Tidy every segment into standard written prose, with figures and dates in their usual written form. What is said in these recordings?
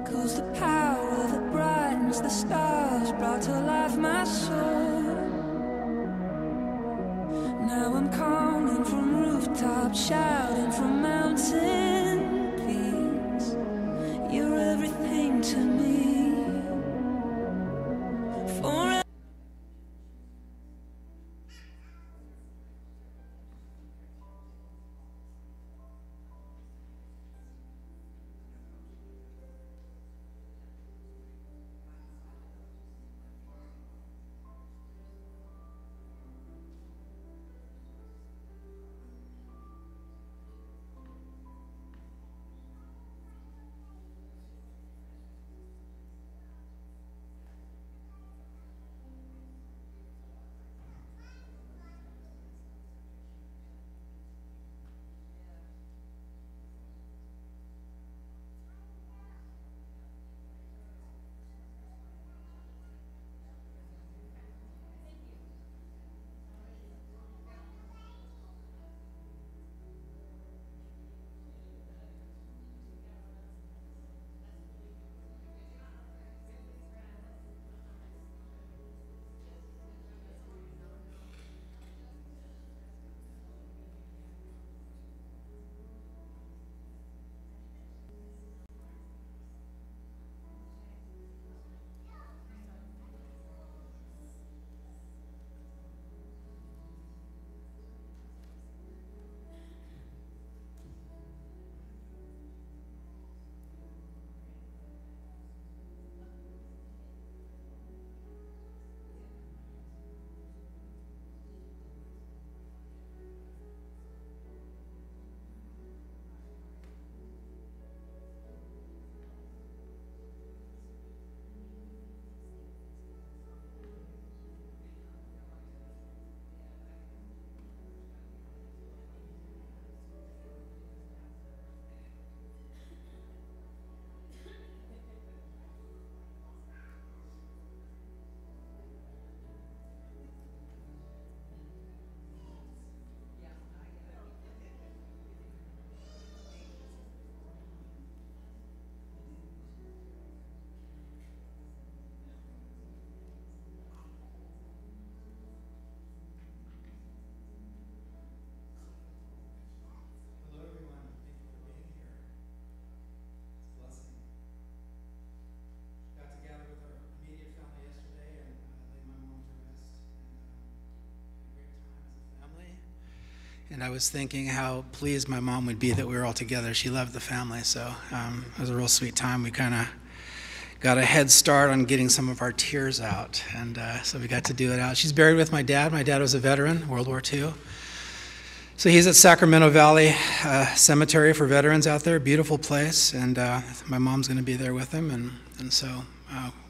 'Cause the power that brightens the stars brought to life my soul. Now I'm calling from rooftops, shouting from mountain peaks. You're everything to me. Forever. And I was thinking how pleased my mom would be that we were all together. She loved the family, so it was a real sweet time. We kind of got a head start on getting some of our tears out, and so we got to do it out. She's buried with my dad. My dad was a veteran, World War II. So he's at Sacramento Valley Cemetery for veterans out there, beautiful place, and my mom's going to be there with him, and so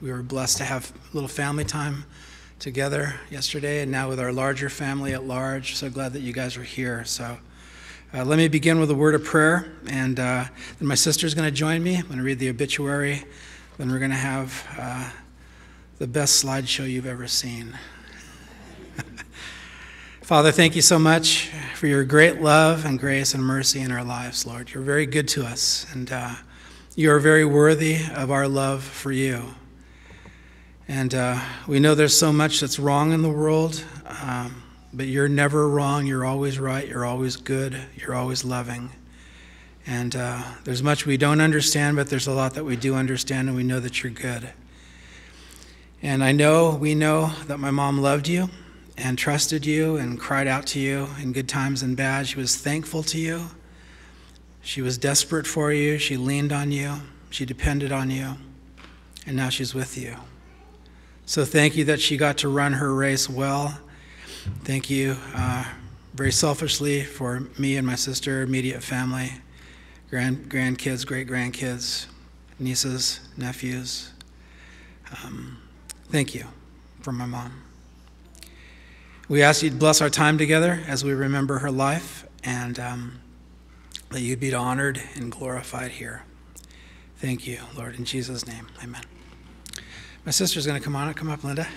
we were blessed to have a little family time together yesterday, and now with our larger family at large. So glad that you guys are here. So let me begin with a word of prayer, and then my sister's going to join me. I'm going to read the obituary. Then we're going to have the best slideshow you've ever seen. Father, thank you so much for your great love and grace and mercy in our lives, Lord. You're very good to us, and you are very worthy of our love for you. And we know there's so much that's wrong in the world, but you're never wrong. You're always right. You're always good. You're always loving. And there's much we don't understand, but there's a lot that we do understand, and we know that you're good. And we know that my mom loved you and trusted you and cried out to you in good times and bad. She was thankful to you. She was desperate for you. She leaned on you. She depended on you. And now she's with you. So thank you that she got to run her race well. Thank you very selfishly for me and my sister, immediate family, grandkids, great-grandkids, nieces, nephews. Thank you for my mom. We ask you to bless our time together as we remember her life, and that you'd be honored and glorified here. Thank you, Lord, in Jesus' name, amen. My sister's going to come on. Come up, Linda.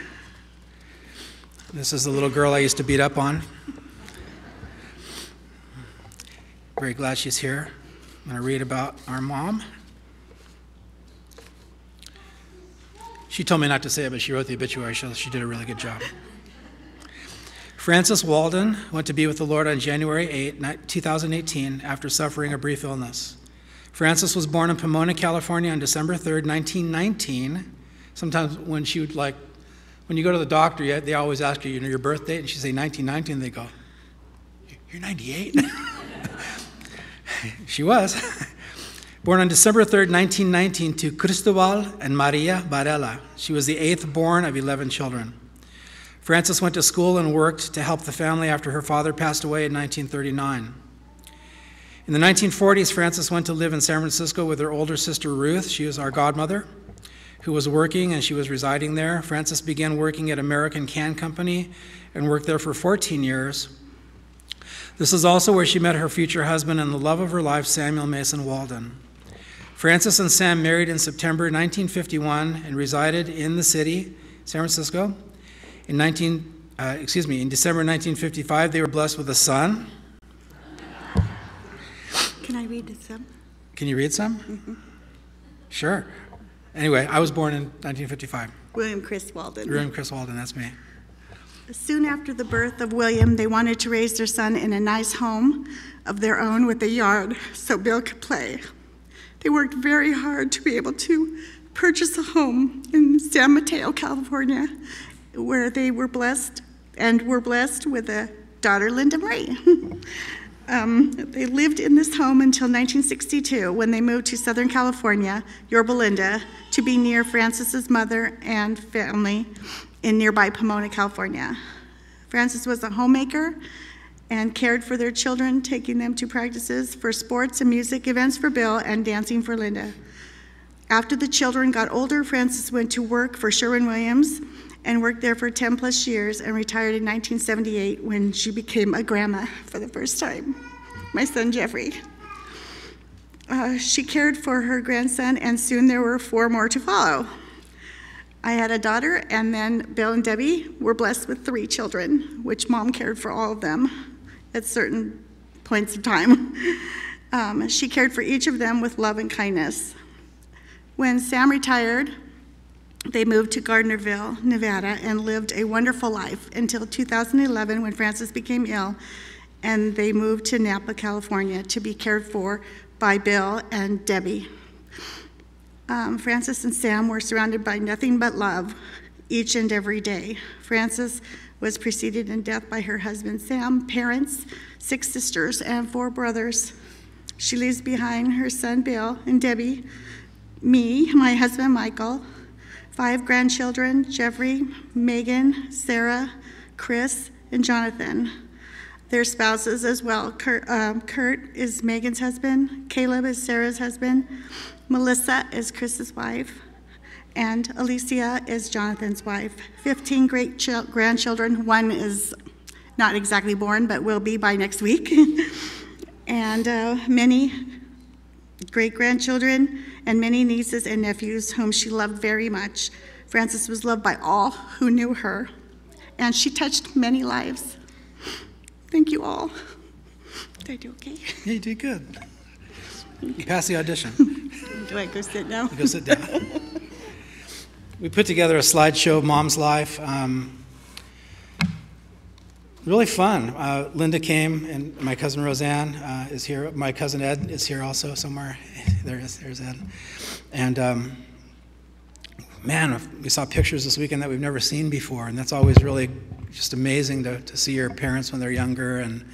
This is the little girl I used to beat up on. Very glad she's here. I'm going to read about our mom. She told me not to say it, but she wrote the obituary, so she did a really good job. Frances Walden went to be with the Lord on January 8, 2018, after suffering a brief illness. Frances was born in Pomona, California on December 3rd, 1919. Sometimes when she would when you go to the doctor, they always ask you, your birth date, and she'd say 1919, and they go, "You're 98?" She was. Born on December 3rd, 1919, to Cristobal and Maria Varela. She was the 8th born of 11 children. Frances went to school and worked to help the family after her father passed away in 1939. In the 1940s, Frances went to live in San Francisco with her older sister Ruth. She was our godmother, who was working, and she was residing there. Frances began working at American Can Company and worked there for 14 years. This is also where she met her future husband and the love of her life, Samuel Mason Walden. Frances and Sam married in September 1951 and resided in the city, San Francisco. In December 1955, they were blessed with a son. Can I read some? Can you read some? Mm-hmm. Sure. Anyway, I was born in 1955. William Chris Walden. William Chris Walden, that's me. Soon after the birth of William, they wanted to raise their son in a nice home of their own with a yard so Bill could play. They worked very hard to be able to purchase a home in San Mateo, California, where they were blessed with a daughter, Linda Marie. They lived in this home until 1962, when they moved to Southern California, Yorba Linda, to be near Frances's mother and family in nearby Pomona, California. Frances was a homemaker and cared for their children, taking them to practices for sports and music events for Bill and dancing for Linda. After the children got older, Frances went to work for Sherwin-Williams and worked there for 10 plus years and retired in 1978 when she became a grandma for the first time, my son Jeffrey. She cared for her grandson, and soon there were 4 more to follow. I had a daughter, and then Bill and Debbie were blessed with 3 children, which Mom cared for all of them at certain points of time. She cared for each of them with love and kindness. When Sam retired, they moved to Gardnerville, Nevada, and lived a wonderful life until 2011, when Frances became ill, and they moved to Napa, California, to be cared for by Bill and Debbie. Frances and Sam were surrounded by nothing but love each and every day. Frances was preceded in death by her husband Sam, parents, 6 sisters, and 4 brothers. She leaves behind her son Bill and Debbie, me, my husband Michael, 5 grandchildren, Jeffrey, Megan, Sarah, Chris, and Jonathan. Their spouses as well. Kurt is Megan's husband, Caleb is Sarah's husband, Melissa is Chris's wife, and Alicia is Jonathan's wife. 15 great grandchildren. 1 is not exactly born, but will be by next week. And many great-grandchildren and many nieces and nephews whom she loved very much. Frances was loved by all who knew her, and she touched many lives. Thank you all. Did I do okay? Yeah, you did good. You passed the audition. Do I go sit now? Go sit down. We put together a slideshow of Mom's life. Really fun. Linda came, and my cousin Roseanne is here. My cousin Ed is here also somewhere. There's Ed. And man, we saw pictures this weekend that we've never seen before, and that's always really just amazing to see your parents when they're younger. And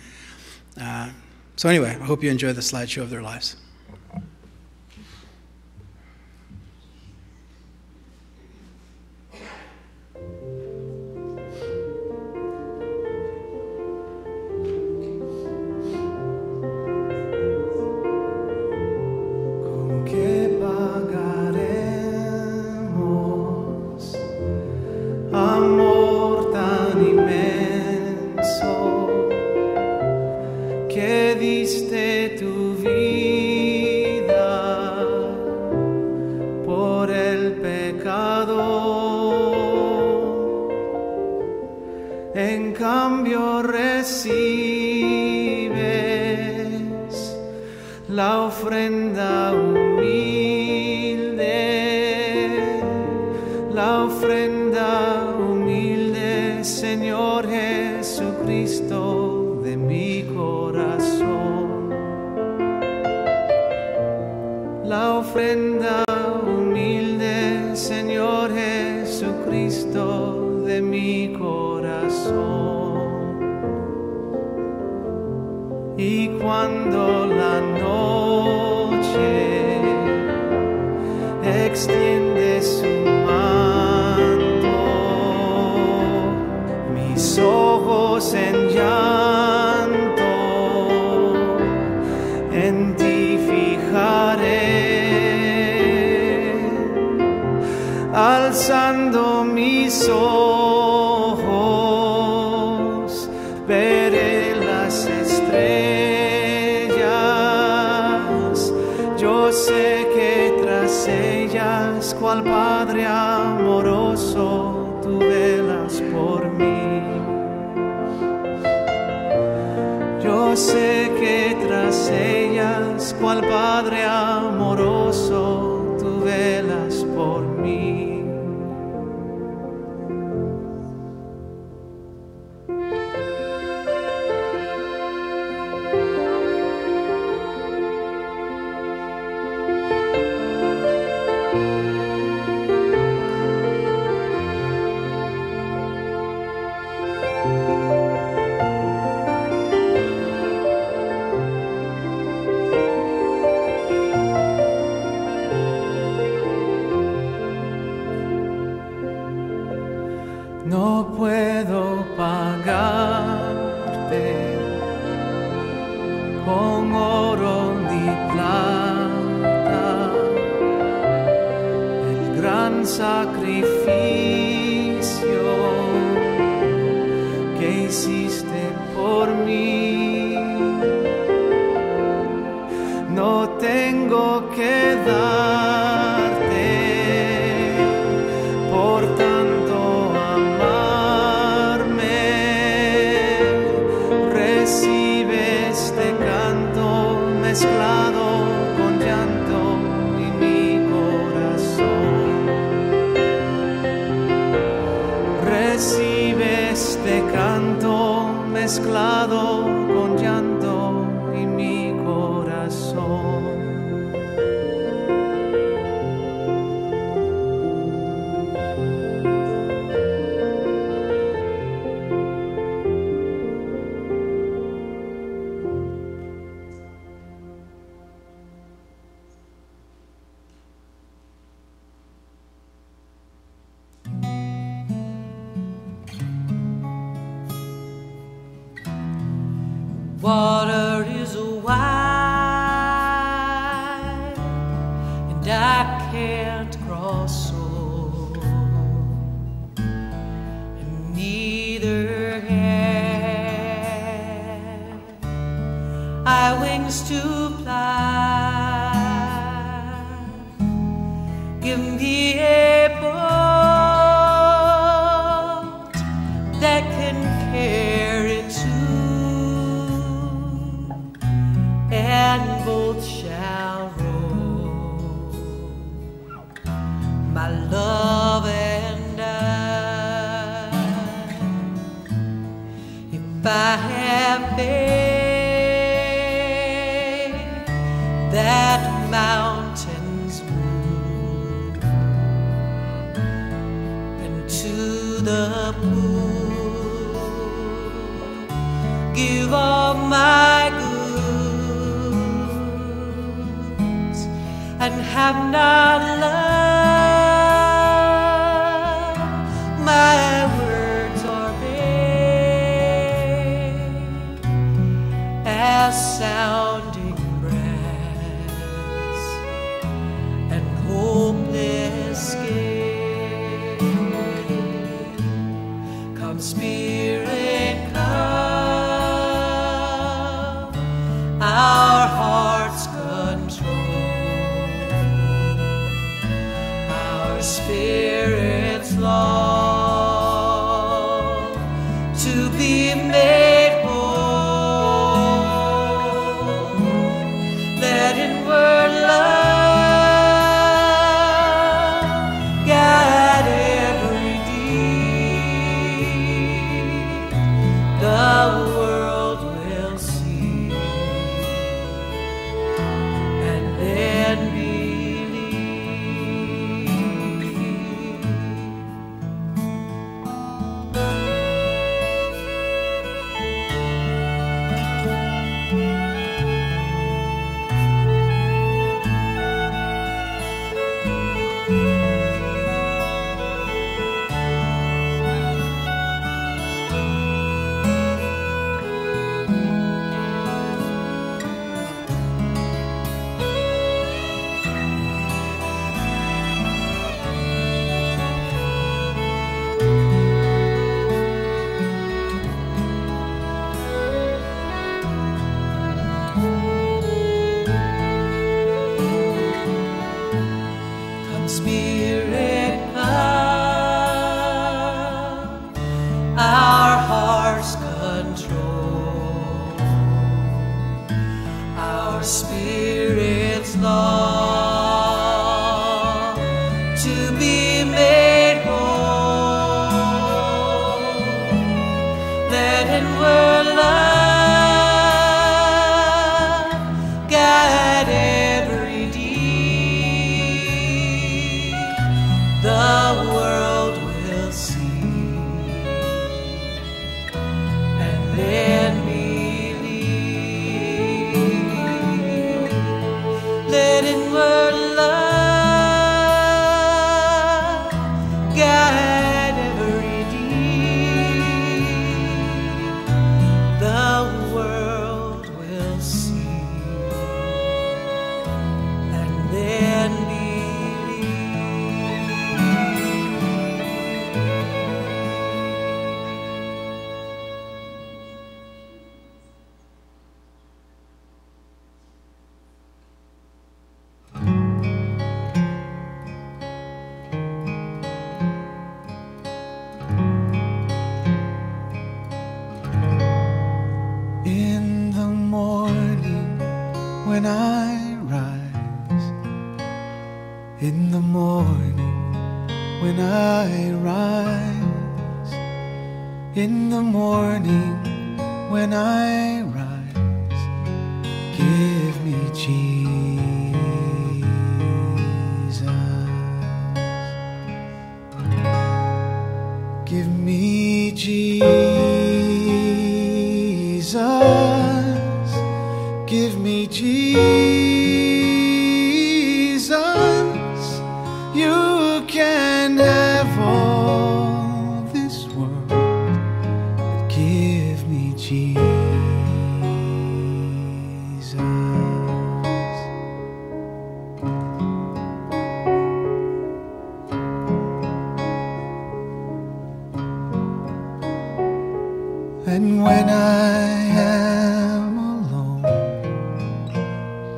so anyway, I hope you enjoy the slideshow of their lives. Amor tan inmenso que diste tu vida por el pecado. En cambio recibes la ofrenda humilde, la ofrenda humilde, Señor Jesucristo, de mi corazón. Y cuando la noche extiende su manto, mis ojos en llanto en ti fijaré, alzando mis ojos veré las estrellas. Yo sé que tras ellas, cual Padre amoroso, tú velas por mí. Yo sé que tras ellas, cual Padre amoroso, tú velas por mí. No puedo pagarte con oro ni plata el gran sacrificio que hiciste por mí. No tengo que darte por tanto mezclado con llanto en mi corazón. Recibe este canto mezclado con llanto en mi corazón. Water is wide and I can't cross over, and neither have I wings to fly. Give me a boat that can carry two, and both shall row, my love and I. If I have faith that mountains move, and to the pool give all my goods, and have not love, my words are vain as sounding brass and hopeless game. Come, Spirit, come, our hearts control, our spirits long to be made whole. That inward love guide every deed, the world will see and then believe. Spirit, come, our hearts control, our spirits long to be made whole. Let inward love guide every deed. The world will see and then believe. Let inward love guide every deed. The world will see and then believe. In the morning when I rise, in the morning when I rise, in the morning when I rise, give me Jesus. Give me Jesus. Give me Jesus. You can have all this world, but give me Jesus. And when I am alone,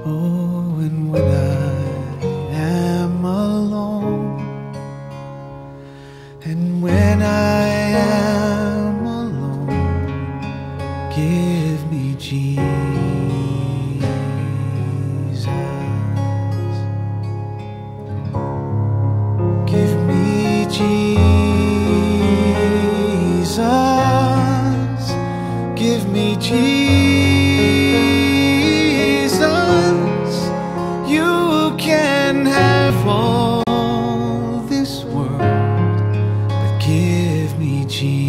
oh, and when I am alone, and when I am alone, give me Jesus. Give me Jesus. Give me Jesus. You can have all this world, but give me Jesus.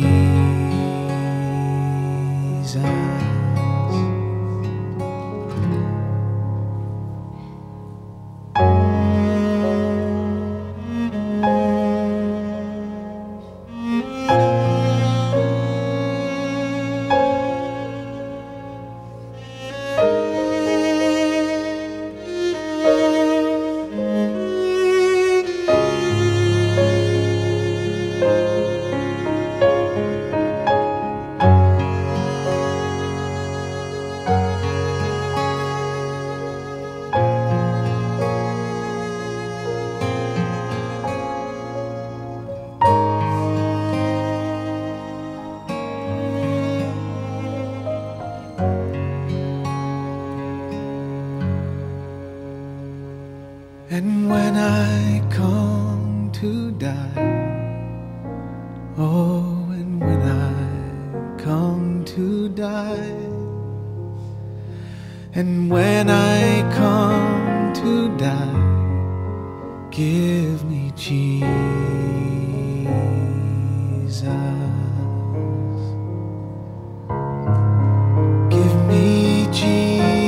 And when I come to die, oh, and when I come to die, and when I come to die, give me Jesus. Give me Jesus.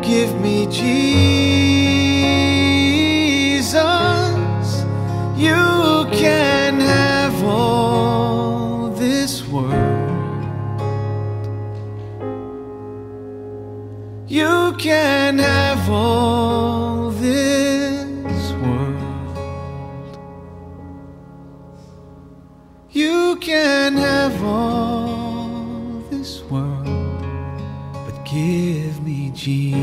Give me Jesus. You can have all this world. You can have all this world. You can have all this world, but give me Jesus.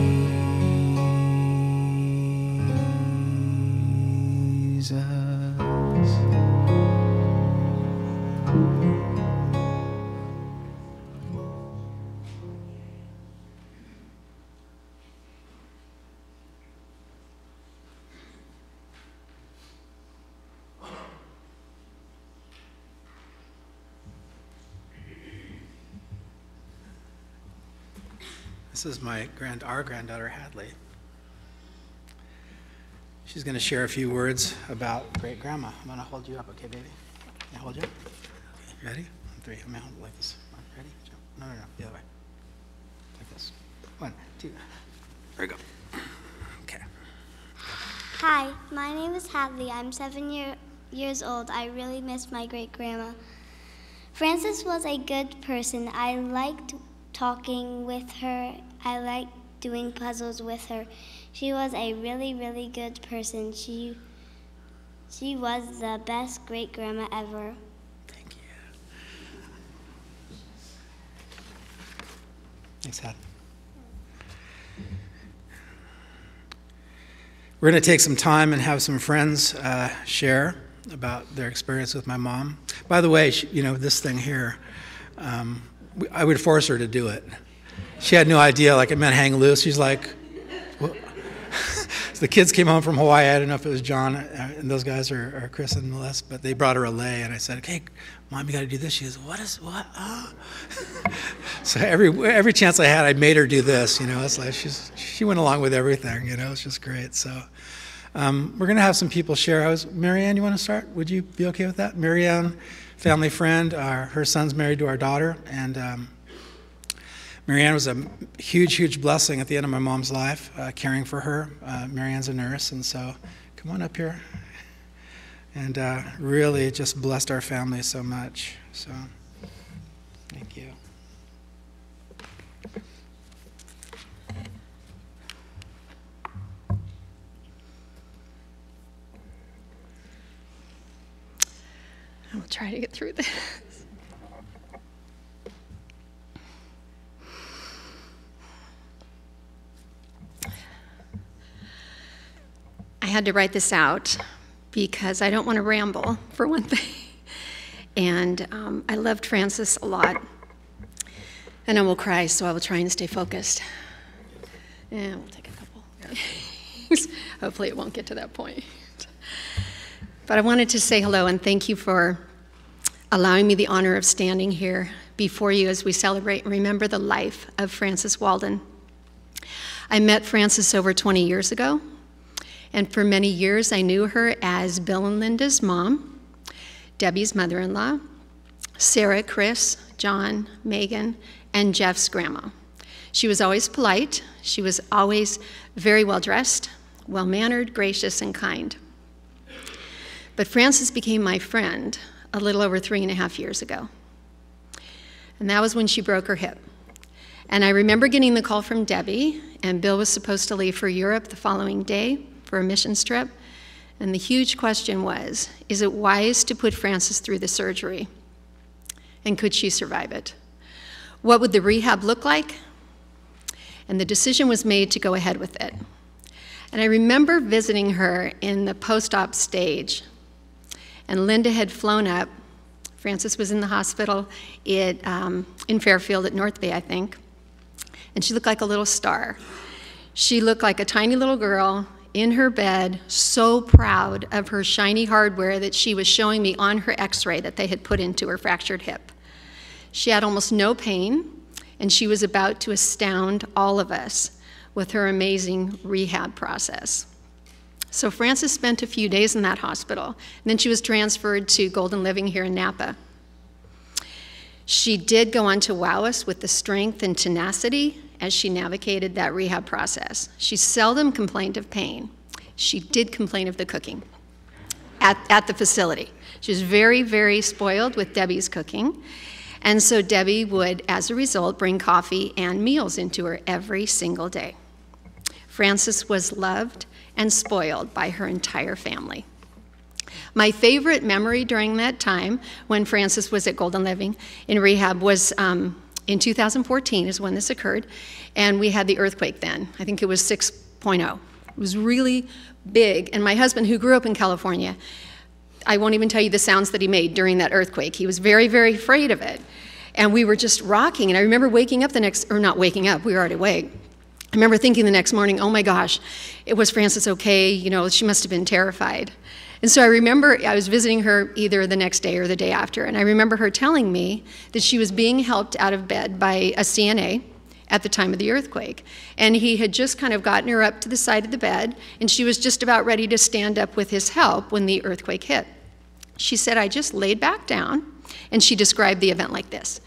This is our granddaughter, Hadley. She's going to share a few words about great-grandma. I'm going to hold you up, okay, baby? Can I hold you up? Okay, ready? 1, 3. I'm going to hold it like this. Ready? Jump. No, the other way. Like this. 1, 2. There we go. Okay. Hi, my name is Hadley. I'm 7 years old. I really miss my great-grandma. Frances was a good person. I liked talking with her. I liked doing puzzles with her. She was a really, really good person. She was the best great-grandma ever. Thank you. Thanks, Had. We're going to take some time and have some friends share about their experience with my mom. By the way, this thing here, I would force her to do it. She had no idea, like it meant hang loose. She's like, well. So the kids came home from Hawaii. I don't know if it was John and those guys or Chris and Melissa, but they brought her a lei, and I said, "Okay, Mom, you got to do this." She goes, "What? Oh." So every chance I had, I made her do this. It's like she went along with everything. It's just great. So we're gonna have some people share. Marianne, you want to start? Would you be okay with that? Marianne, family friend. Her son's married to our daughter, and Marianne was a huge, huge blessing at the end of my mom's life, caring for her. Marianne's a nurse, and so come on up here. And really just blessed our family so much. So thank you. I will try to get through this. I had to write this out because I don't want to ramble, for one thing. And I loved Frances a lot. And I will cry, so I will try and stay focused. And we'll take a couple. Hopefully it won't get to that point. But I wanted to say hello and thank you for allowing me the honor of standing here before you as we celebrate and remember the life of Frances Walden. I met Frances over 20 years ago. And for many years, I knew her as Bill and Linda's mom, Debbie's mother-in-law, Sarah, Chris, John, Megan, and Jeff's grandma. She was always polite. She was always very well-dressed, well-mannered, gracious, and kind. But Frances became my friend a little over 3.5 years ago. And that was when she broke her hip. And I remember getting the call from Debbie, and Bill was supposed to leave for Europe the following day for a missions trip. And the huge question was, is it wise to put Frances through the surgery? And could she survive it? What would the rehab look like? And the decision was made to go ahead with it. And I remember visiting her in the post-op stage. And Linda had flown up. Frances was in the hospital in Fairfield at North Bay, I think. And she looked like a little star. She looked like a tiny little girl in her bed, so proud of her shiny hardware that she was showing me on her x-ray that they had put into her fractured hip. She had almost no pain, and she was about to astound all of us with her amazing rehab process. So Frances spent a few days in that hospital, and then she was transferred to Golden Living here in Napa. She did go on to wow us with the strength and tenacity as she navigated that rehab process. She seldom complained of pain. She did complain of the cooking at the facility. She was very, very spoiled with Debbie's cooking. And so Debbie would, as a result, bring coffee and meals into her every single day. Frances was loved and spoiled by her entire family. My favorite memory during that time when Frances was at Golden Living in rehab was in 2014 is when this occurred, and we had the earthquake then. I think it was 6.0. It was really big, and my husband, who grew up in California, I won't even tell you the sounds that he made during that earthquake. He was very, very afraid of it, and we were just rocking, and I remember waking up not waking up, we were already awake. I remember thinking the next morning, oh my gosh, was Frances okay? She must have been terrified. And so I remember I was visiting her either the next day or the day after, and I remember her telling me that she was being helped out of bed by a CNA, at the time of the earthquake. And he had just kind of gotten her up to the side of the bed, and she was just about ready to stand up with his help when the earthquake hit. She said, I just laid back down, and she described the event like this.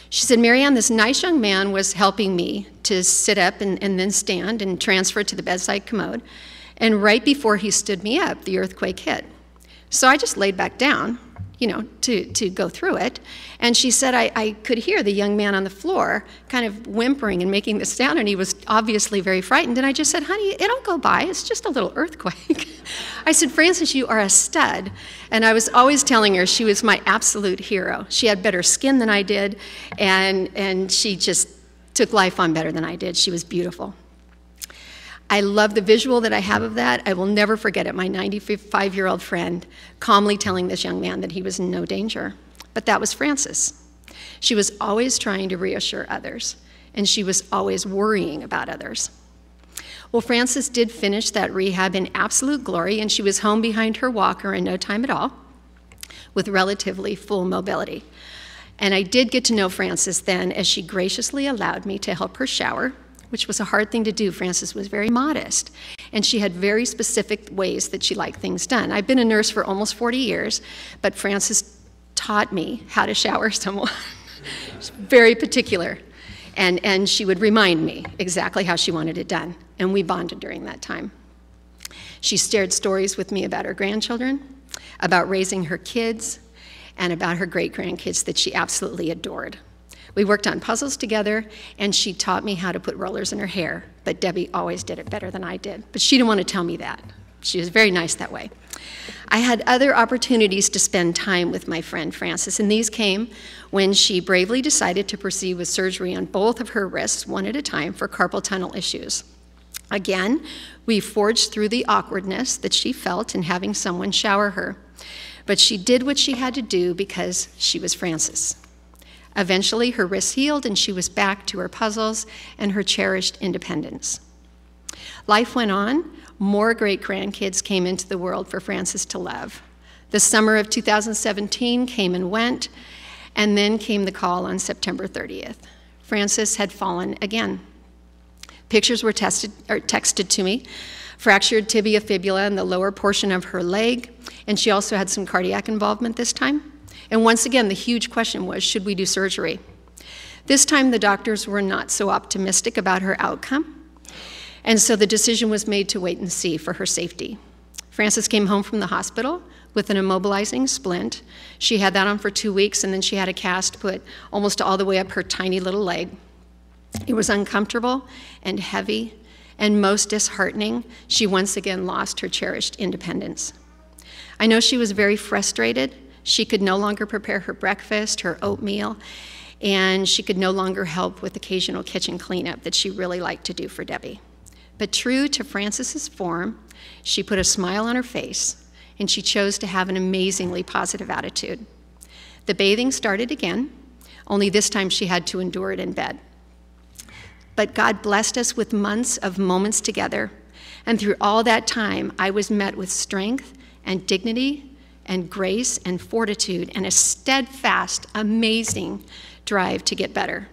She said, Marianne, this nice young man was helping me to sit up and then stand and transfer to the bedside commode. And right before he stood me up, the earthquake hit. So I just laid back down, to go through it. And she said, I could hear the young man on the floor kind of whimpering and making this sound, and he was obviously very frightened. And I just said, honey, it'll go by. It's just a little earthquake. I said, Frances, you are a stud. And I was always telling her she was my absolute hero. She had better skin than I did, and she just took life on better than I did. She was beautiful. I love the visual that I have of that. I will never forget it, my 95-year-old friend calmly telling this young man that he was in no danger. But that was Frances. She was always trying to reassure others, and she was always worrying about others. Well, Frances did finish that rehab in absolute glory, and she was home behind her walker in no time at all with relatively full mobility. And I did get to know Frances then as she graciously allowed me to help her shower, which was a hard thing to do. Frances was very modest, and she had very specific ways that she liked things done. I've been a nurse for almost 40 years, but Frances taught me how to shower someone. She's very particular, and she would remind me exactly how she wanted it done, and we bonded during that time. She shared stories with me about her grandchildren, about raising her kids, and about her great-grandkids that she absolutely adored. We worked on puzzles together, and she taught me how to put rollers in her hair, but Debbie always did it better than I did. But she didn't want to tell me that. She was very nice that way. I had other opportunities to spend time with my friend Frances, and these came when she bravely decided to proceed with surgery on both of her wrists, one at a time, for carpal tunnel issues. Again, we forged through the awkwardness that she felt in having someone shower her, but she did what she had to do because she was Frances. Eventually, her wrists healed, and she was back to her puzzles and her cherished independence. Life went on. More great-grandkids came into the world for Frances to love. The summer of 2017 came and went, and then came the call on September 30th. Frances had fallen again. Pictures were texted to me, fractured tibia fibula in the lower portion of her leg, and she also had some cardiac involvement this time. And once again, the huge question was, should we do surgery? This time, the doctors were not so optimistic about her outcome, and so the decision was made to wait and see for her safety. Frances came home from the hospital with an immobilizing splint. She had that on for 2 weeks, and then she had a cast put almost all the way up her tiny little leg. It was uncomfortable and heavy, and most disheartening. She once again lost her cherished independence. I know she was very frustrated. She could no longer prepare her breakfast, her oatmeal, and she could no longer help with occasional kitchen cleanup that she really liked to do for Debbie. But true to Frances's form, she put a smile on her face, and she chose to have an amazingly positive attitude. The bathing started again, only this time she had to endure it in bed. But God blessed us with months of moments together, and through all that time, I was met with strength and dignity and grace and fortitude and a steadfast, amazing drive to get better.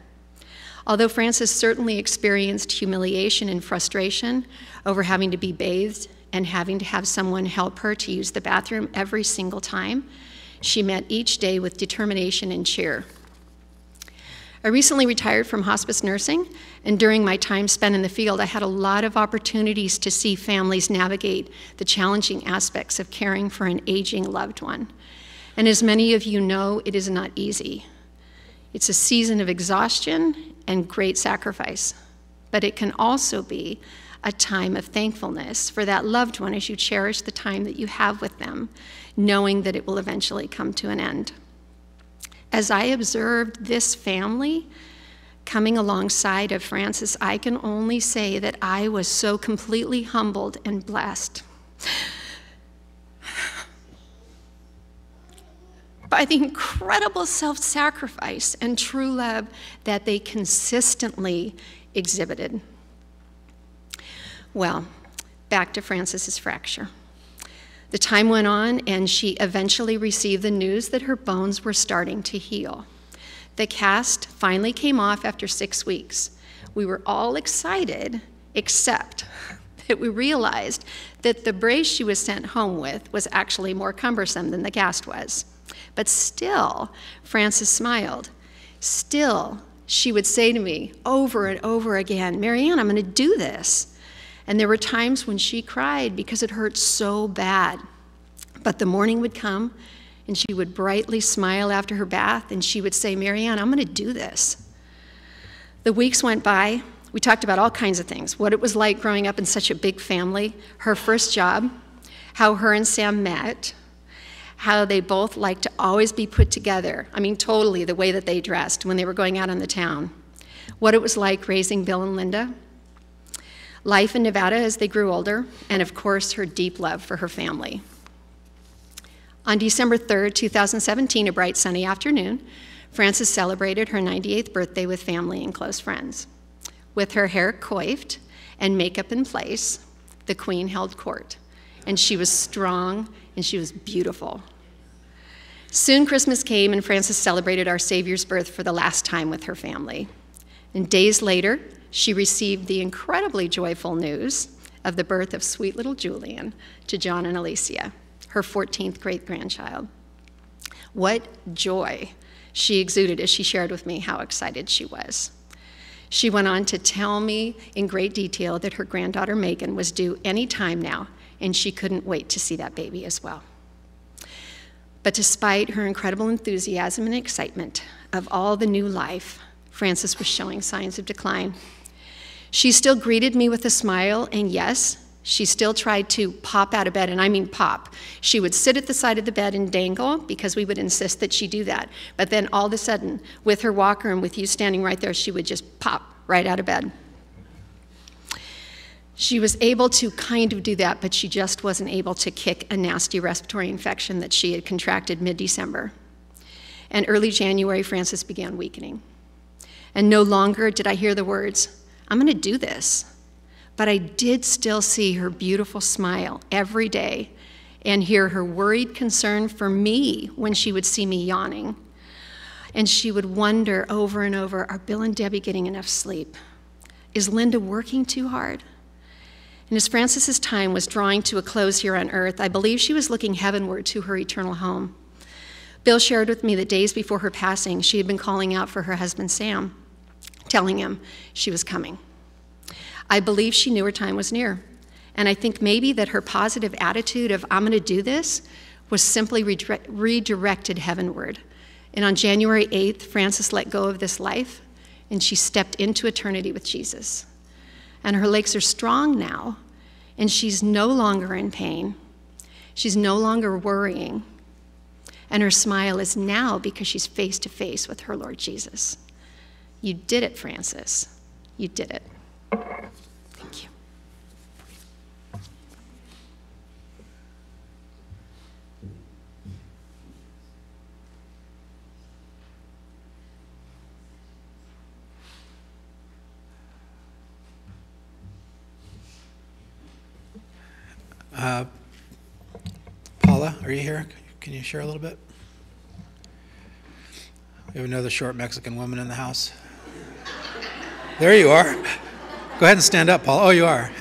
Although Frances certainly experienced humiliation and frustration over having to be bathed and having to have someone help her to use the bathroom every single time, she met each day with determination and cheer. I recently retired from hospice nursing, and during my time spent in the field, I had a lot of opportunities to see families navigate the challenging aspects of caring for an aging loved one. And as many of you know, it is not easy. It's a season of exhaustion and great sacrifice, but it can also be a time of thankfulness for that loved one as you cherish the time that you have with them, knowing that it will eventually come to an end. As I observed this family coming alongside of Frances, I can only say that I was so completely humbled and blessed by the incredible self-sacrifice and true love that they consistently exhibited. Well, back to Frances's fracture. The time went on, and she eventually received the news that her bones were starting to heal. The cast finally came off after 6 weeks. we were all excited, except that we realized that the brace she was sent home with was actually more cumbersome than the cast was. But still, Frances smiled. Still, she would say to me over and over again, "Marianne, I'm going to do this." And there were times when she cried because it hurt so bad. But the morning would come, and she would brightly smile after her bath, and she would say, "Marianne, I'm going to do this." The weeks went by. We talked about all kinds of things, what it was like growing up in such a big family, her first job, how her and Sam met, how they both liked to always be put together. I mean, totally the way that they dressed when they were going out on the town. What it was like raising Bill and Linda, life in Nevada as they grew older, and of course, her deep love for her family. On December 3rd, 2017, a bright sunny afternoon, Frances celebrated her 98th birthday with family and close friends. With her hair coiffed and makeup in place, the Queen held court, and she was strong and she was beautiful. Soon Christmas came, and Frances celebrated our Savior's birth for the last time with her family. And days later, she received the incredibly joyful news of the birth of sweet little Julian to John and Alicia, her 14th great-grandchild. What joy she exuded as she shared with me how excited she was. She went on to tell me in great detail that her granddaughter Megan was due any time now, and she couldn't wait to see that baby as well. But despite her incredible enthusiasm and excitement of all the new life, Frances was showing signs of decline. She still greeted me with a smile, and yes, she still tried to pop out of bed, and I mean pop. She would sit at the side of the bed and dangle because we would insist that she do that. But then all of a sudden, with her walker and with you standing right there, she would just pop right out of bed. She was able to kind of do that, but she just wasn't able to kick a nasty respiratory infection that she had contracted mid-December. And early January, Frances began weakening. And no longer did I hear the words, "I'm going to do this." But I did still see her beautiful smile every day and hear her worried concern for me when she would see me yawning. And she would wonder over and over, are Bill and Debbie getting enough sleep? Is Linda working too hard? And as Frances's time was drawing to a close here on earth, I believe she was looking heavenward to her eternal home. Bill shared with me that days before her passing, she had been calling out for her husband, Sam, telling him she was coming. I believe she knew her time was near. And I think maybe that her positive attitude of, "I'm going to do this," was simply redirected heavenward. And on January 8th, Frances let go of this life, and she stepped into eternity with Jesus. And her legs are strong now, and she's no longer in pain. She's no longer worrying. And her smile is now because she's face to face with her Lord Jesus. You did it, Frances. You did it. Thank you. Paula, are you here? Can you share a little bit? We have another short Mexican woman in the house. There you are. Go ahead and stand up, Paula. Oh, you are.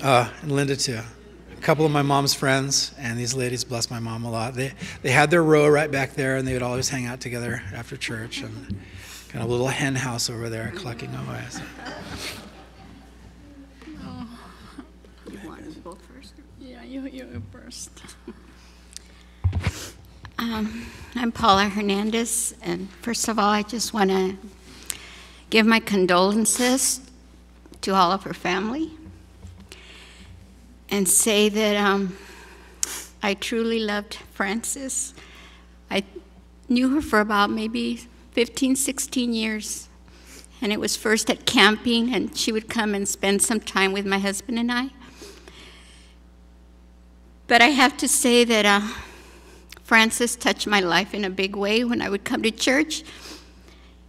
And Linda, too. A couple of my mom's friends, and these ladies bless my mom a lot. They had their row right back there, and they would always hang out together after church, and kind of a little hen house over there clucking away. So. You want to go first? Yeah, you go first. I'm Paula Hernandez, and first of all, I just want to give my condolences to all of her family and say that I truly loved Frances. I knew her for about maybe 15, 16 years, and it was first at camping, and she would come and spend some time with my husband and I. But I have to say that Frances touched my life in a big way when I would come to church.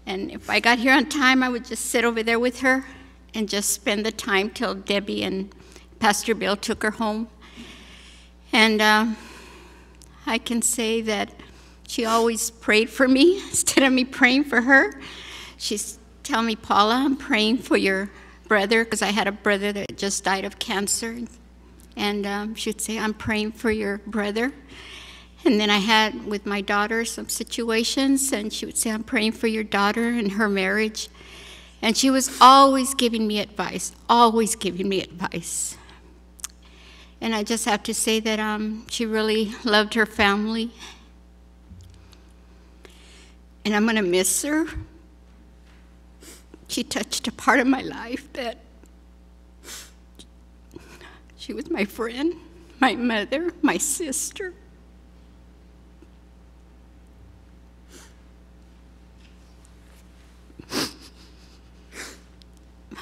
And if I got here on time, I would just sit over there with her and just spend the time till Debbie and Pastor Bill took her home. And I can say that she always prayed for me instead of me praying for her. She's tell me, Paula, I'm praying for your brother, because I had a brother that just died of cancer. And she would say, I'm praying for your brother. And then I had with my daughter some situations, and she would say, I'm praying for your daughter and her marriage. And she was always giving me advice, always giving me advice. And I just have to say that she really loved her family. And I'm going to miss her. She touched a part of my life that she was my friend, my mother, my sister.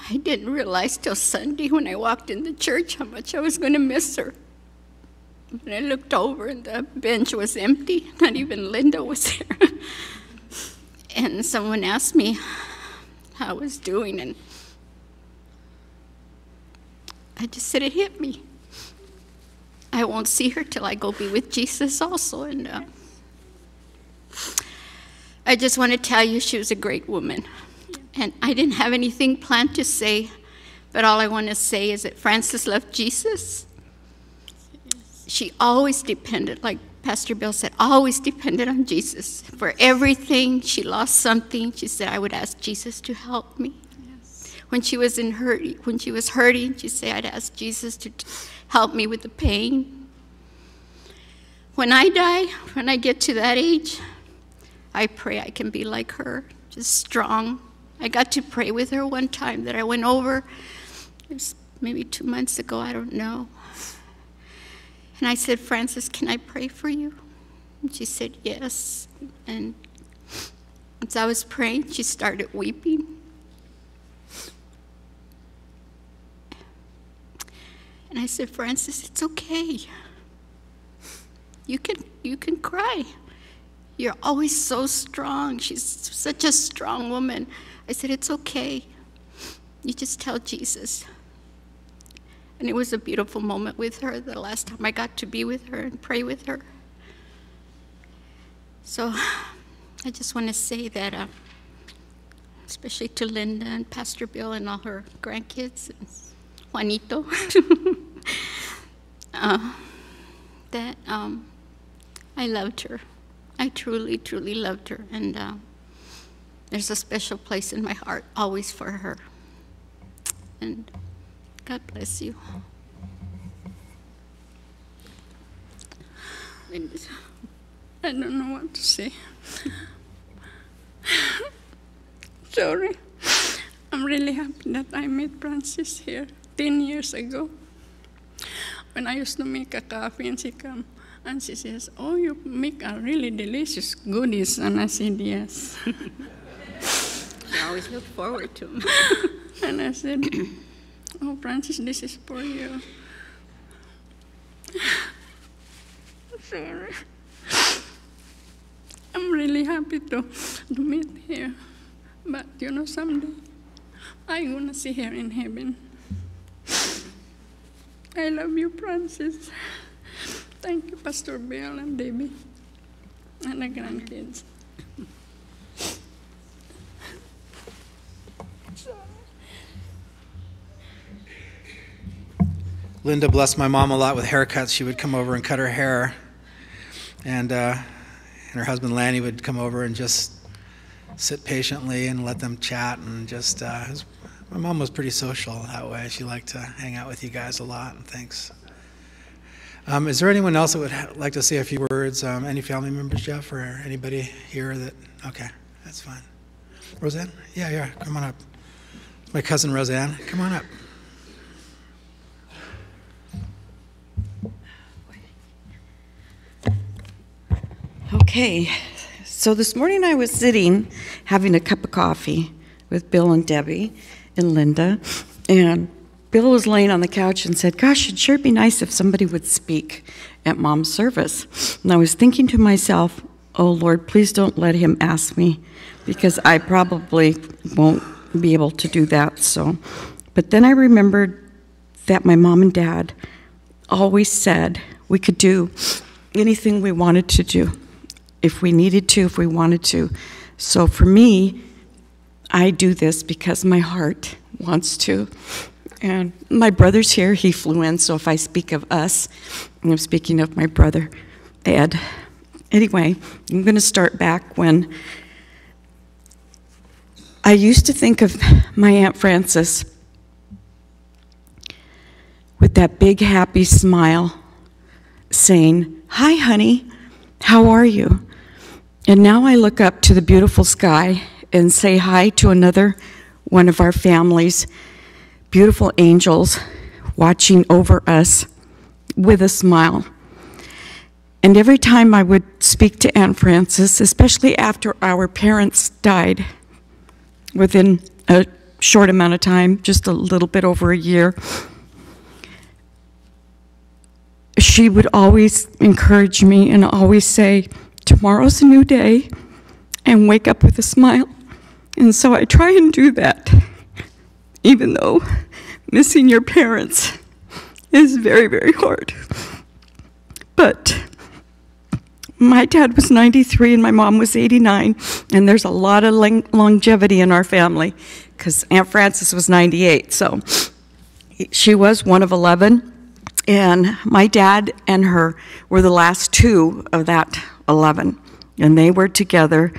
I didn't realize till Sunday when I walked in the church how much I was going to miss her. When I looked over and the bench was empty, not even Linda was there. And someone asked me how I was doing, and I just said it hit me. I won't see her till I go be with Jesus also. And I just want to tell you she was a great woman. And I didn't have anything planned to say, but all I want to say is that Frances loved Jesus. She always depended, like Pastor Bill said, always depended on Jesus. For everything, she lost something, she said, I would ask Jesus to help me. Yes. When she was hurting, she said, I'd ask Jesus to help me with the pain. When I die, when I get to that age, I pray I can be like her, just strong. I got to pray with her one time that I went over. It was maybe 2 months ago, I don't know. And I said, Frances, can I pray for you? And she said, yes. And as I was praying, she started weeping. And I said, Frances, it's okay. You can cry. You're always so strong. She's such a strong woman. I said, it's okay. You just tell Jesus. And it was a beautiful moment with her, the last time I got to be with her and pray with her. So I just want to say that, especially to Linda and Pastor Bill and all her grandkids, and Juanito, that I loved her. I truly, truly loved her. And there's a special place in my heart always for her. And God bless you. I don't know what to say. Sorry. I'm really happy that I met Frances here 10 years ago. When I used to make a coffee and she come and she says, oh, you make a really delicious goodies. And I said, yes. I always look forward to them. And I said, oh, Frances, this is for you. Sorry. I'm really happy to meet here. But, you know, someday I'm going to see her in heaven. I love you, Frances. Thank you, Pastor Bill and Debbie and the grandkids. Linda blessed my mom a lot with haircuts. She would come over and cut her hair. And her husband Lanny would come over and just sit patiently and let them chat. And just, my mom was pretty social that way. She liked to hang out with you guys a lot. And thanks. Is there anyone else that would like to say a few words? Any family members, Jeff, or anybody here that, okay, that's fine. Roseanne? Yeah, come on up. My cousin Roseanne, come on up. Okay, so this morning I was sitting having a cup of coffee with Bill and Debbie and Linda, and Bill was laying on the couch and said, gosh, it'd sure be nice if somebody would speak at Mom's service. And I was thinking to myself, oh Lord, please don't let him ask me, because I probably won't be able to do that. So, but then I remembered that my mom and dad always said we could do anything we wanted to do, if we needed to, if we wanted to. So for me, I do this because my heart wants to. And my brother's here, he flew in, so if I speak of us, I'm speaking of my brother, Ed. Anyway, I'm going to start back when I used to think of my Aunt Frances with that big happy smile saying, "Hi, honey, how are you?" And now I look up to the beautiful sky and say hi to another one of our family's beautiful angels watching over us with a smile. And every time I would speak to Aunt Frances, especially after our parents died, within a short amount of time, just a little bit over a year, she would always encourage me and always say, "Tomorrow's a new day," and wake up with a smile. And so I try and do that, even though missing your parents is very, very hard. But my dad was 93 and my mom was 89, and there's a lot of longevity in our family because Aunt Frances was 98, so she was one of 11, and my dad and her were the last two of that 11, and they were together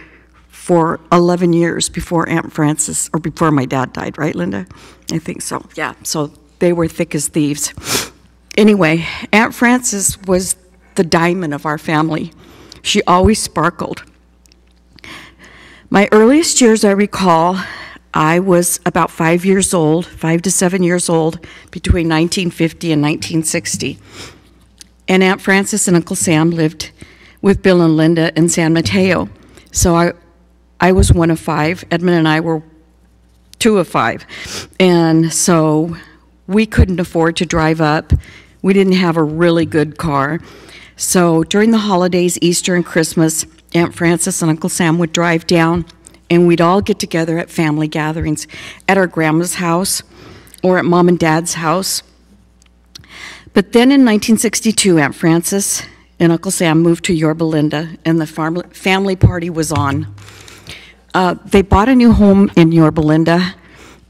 for 11 years before Aunt Frances, or before my dad died, right, Linda? I think so, yeah, so they were thick as thieves. Anyway, Aunt Frances was the diamond of our family. She always sparkled. My earliest years I recall, I was about 5 years old, 5 to 7 years old, between 1950 and 1960. And Aunt Frances and Uncle Sam lived with Bill and Linda in San Mateo. So I was one of 5. Edmund and I were 2 of 5. And so we couldn't afford to drive up. We didn't have a really good car. So during the holidays, Easter and Christmas, Aunt Frances and Uncle Sam would drive down, and we'd all get together at family gatherings at our grandma's house or at Mom and Dad's house. But then in 1962, Aunt Frances and Uncle Sam moved to Yorba Linda, and the family party was on. They bought a new home in Yorba Linda,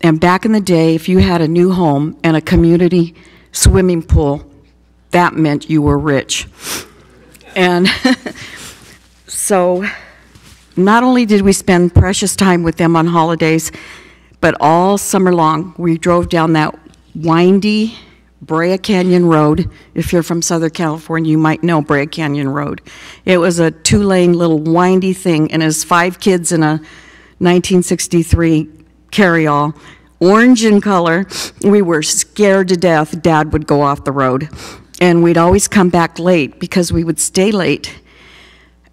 and back in the day, if you had a new home and a community swimming pool, that meant you were rich. And so not only did we spend precious time with them on holidays, but all summer long we drove down that windy Brea Canyon Road. If you're from Southern California, you might know Brea Canyon Road. It was a 2-lane little windy thing, and as 5 kids in a 1963 carry-all, orange in color, we were scared to death Dad would go off the road. And we'd always come back late because we would stay late.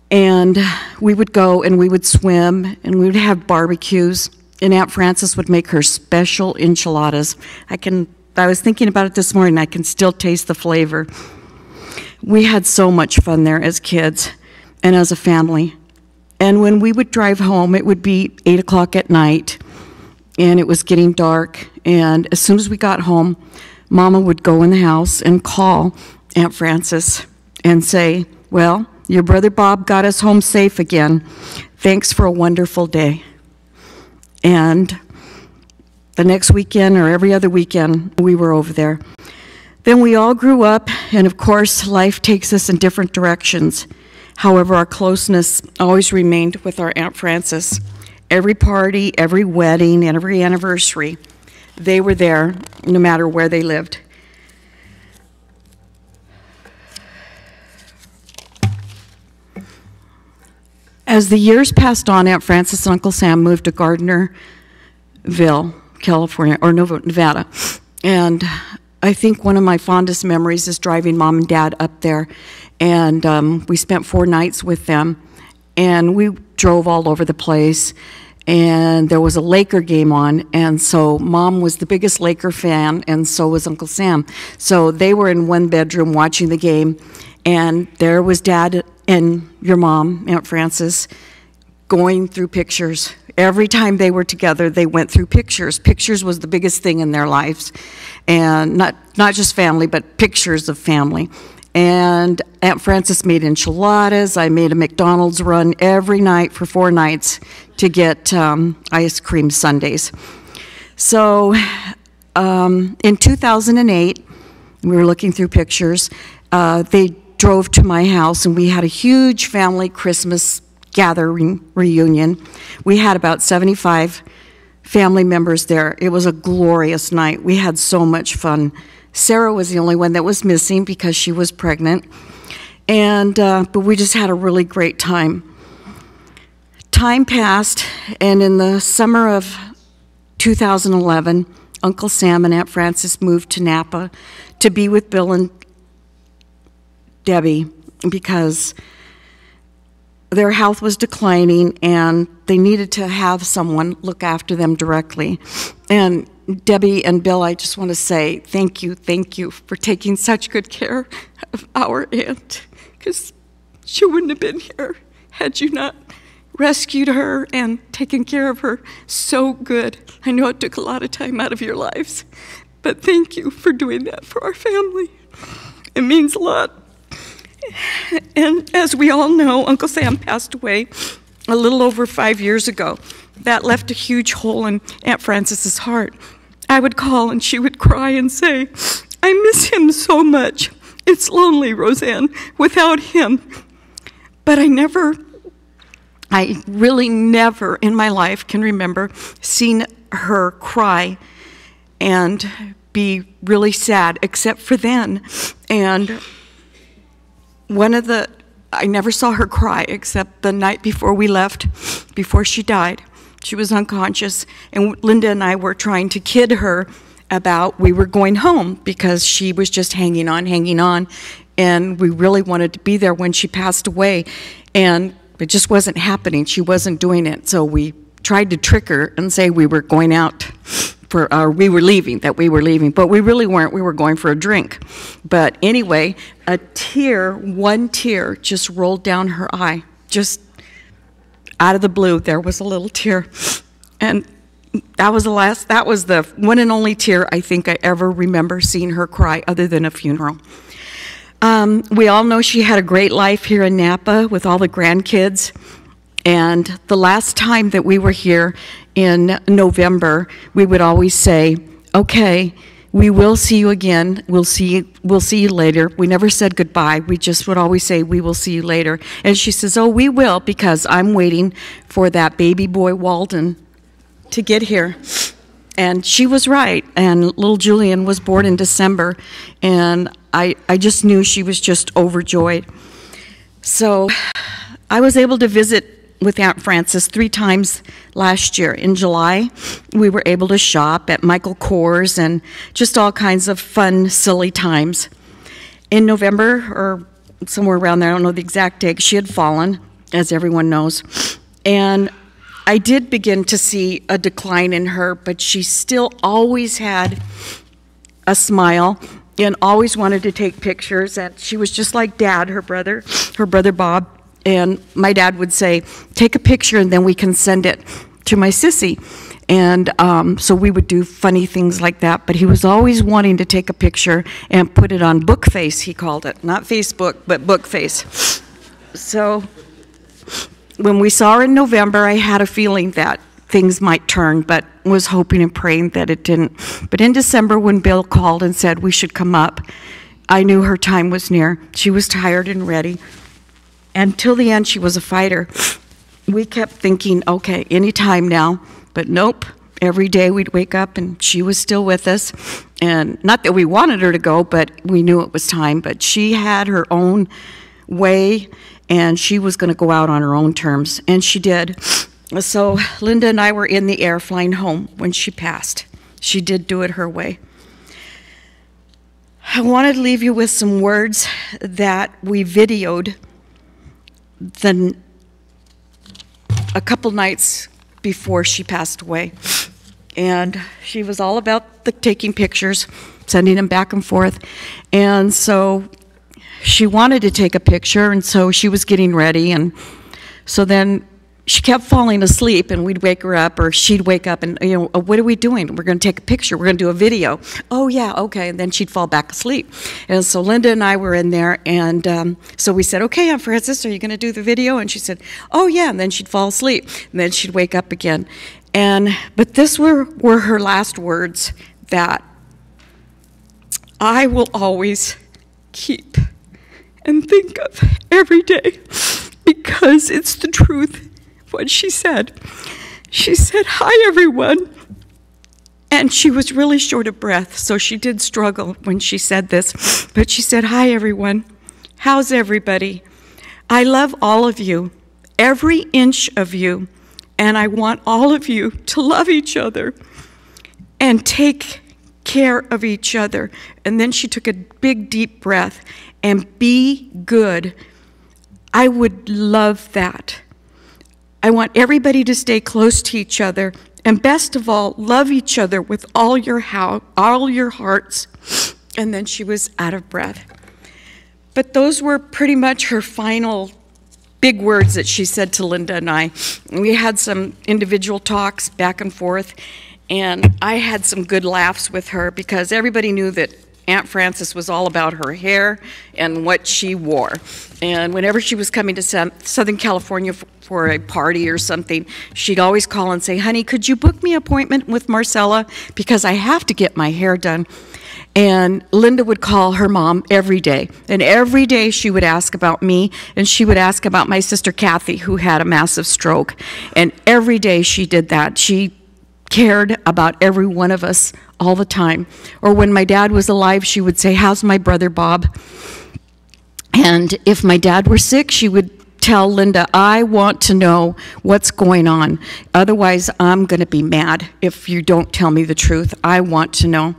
And we would go and we would swim and we would have barbecues. And Aunt Frances would make her special enchiladas. I was thinking about it this morning. I can still taste the flavor. We had so much fun there as kids and as a family. And when we would drive home, it would be 8 o'clock at night. And it was getting dark. And as soon as we got home, Mama would go in the house and call Aunt Frances and say, "Well, your brother Bob got us home safe again. Thanks for a wonderful day." And the next weekend or every other weekend, we were over there. Then we all grew up, and of course, life takes us in different directions. However, our closeness always remained with our Aunt Frances. Every party, every wedding, and every anniversary, they were there no matter where they lived. As the years passed on, Aunt Frances and Uncle Sam moved to Gardnerville, California, or Nevada. And I think one of my fondest memories is driving Mom and Dad up there. And we spent 4 nights with them. And we drove all over the place. And there was a Laker game on, and so Mom was the biggest Laker fan, and so was Uncle Sam. So they were in one bedroom watching the game, and there was Dad and your mom, Aunt Frances, going through pictures. Every time they were together, they went through pictures. Pictures was the biggest thing in their lives, and not just family, but pictures of family. And Aunt Frances made enchiladas. I made a McDonald's run every night for 4 nights to get ice cream sundaes. So in 2008, we were looking through pictures. They drove to my house, and we had a huge family Christmas gathering reunion. We had about 75 family members there. It was a glorious night. We had so much fun. Sarah was the only one that was missing because she was pregnant, and but we just had a really great time. Time passed, and in the summer of 2011, Uncle Sam and Aunt Frances moved to Napa to be with Bill and Debbie because their health was declining and they needed to have someone look after them directly. And Debbie and Bill, I just want to say thank you for taking such good care of our aunt, because she wouldn't have been here had you not rescued her and taken care of her so good. I know it took a lot of time out of your lives, but thank you for doing that for our family. It means a lot. And as we all know, Uncle Sam passed away a little over 5 years ago. That left a huge hole in Aunt Frances's heart. I would call and she would cry and say, "I miss him so much. It's lonely, Roseanne, without him." But I really never in my life can remember seeing her cry and be really sad, except for then. And I never saw her cry except the night before we left, before she died. She was unconscious, and Linda and I were trying to kid her about we were going home because she was just hanging on, and we really wanted to be there when she passed away, and it just wasn't happening. She wasn't doing it, so we tried to trick her and say we were going out we were leaving, but we really weren't. We were going for a drink. But anyway, one tear just rolled down her eye. Just out of the blue, there was a little tear. And that was the one and only tear I think I ever remember seeing her cry other than a funeral. We all know she had a great life here in Napa with all the grandkids. And the last time that we were here in November, we would always say, "Okay, we will see you again. We'll see you later." We never said goodbye. We just would always say, "We will see you later." And she says, "Oh, we will, because I'm waiting for that baby boy Walden to get here." And she was right. And little Julian was born in December, and I just knew she was just overjoyed. So I was able to visit with Aunt Frances 3 times last year. In July, we were able to shop at Michael Kors and just all kinds of fun, silly times. In November, or somewhere around there, I don't know the exact date, she had fallen, as everyone knows. And I did begin to see a decline in her, but she still always had a smile and always wanted to take pictures. And she was just like Dad, her brother Bob. And my dad would say, "Take a picture and then we can send it to my sissy." And so we would do funny things like that. But he was always wanting to take a picture and put it on Bookface, he called it. Not Facebook, but Bookface. So when we saw her in November, I had a feeling that things might turn, but was hoping and praying that it didn't. But in December, when Bill called and said we should come up, I knew her time was near. She was tired and ready. And till the end, she was a fighter. We kept thinking, okay, any time now. But nope, every day we'd wake up and she was still with us. And not that we wanted her to go, but we knew it was time. But she had her own way, and she was going to go out on her own terms. And she did. So Linda and I were in the air flying home when she passed. She did do it her way. I wanted to leave you with some words that we videoed a couple nights before she passed away. And she was all about taking pictures, sending them back and forth. And so she wanted to take a picture, and so she was getting ready. And so then she kept falling asleep, and we'd wake her up, or she'd wake up and, you know, "Oh, what are we doing? We're going to take a picture. We're going to do a video." "Oh, yeah, okay." And then she'd fall back asleep. And so Linda and I were in there, and so we said, "Okay, Aunt Frances, are you going to do the video?" And she said, "Oh, yeah." And then she'd fall asleep, and then she'd wake up again. But this were her last words that I will always keep and think of every day, because it's the truth. What she said. She said, "Hi, everyone." And she was really short of breath, so she did struggle when she said this. But she said, "Hi, everyone. How's everybody? I love all of you, every inch of you, and I want all of you to love each other and take care of each other." And then she took a big, deep breath, "and be good." I would love that. I want everybody to stay close to each other, and best of all, love each other with all your hearts. And then she was out of breath. But those were pretty much her final big words that she said to Linda and I. We had some individual talks back and forth, and I had some good laughs with her, because everybody knew that Aunt Frances was all about her hair and what she wore. And whenever she was coming to Southern California for a party or something, she'd always call and say, "Honey, could you book me an appointment with Marcella, because I have to get my hair done." And Linda would call her mom every day. And every day she would ask about me, and she would ask about my sister Kathy, who had a massive stroke. And every day she did that. She cared about every one of us all the time. Or when my dad was alive, she would say, "How's my brother Bob?" And if my dad were sick, she would tell Linda, "I want to know what's going on. Otherwise, I'm going to be mad if you don't tell me the truth. I want to know."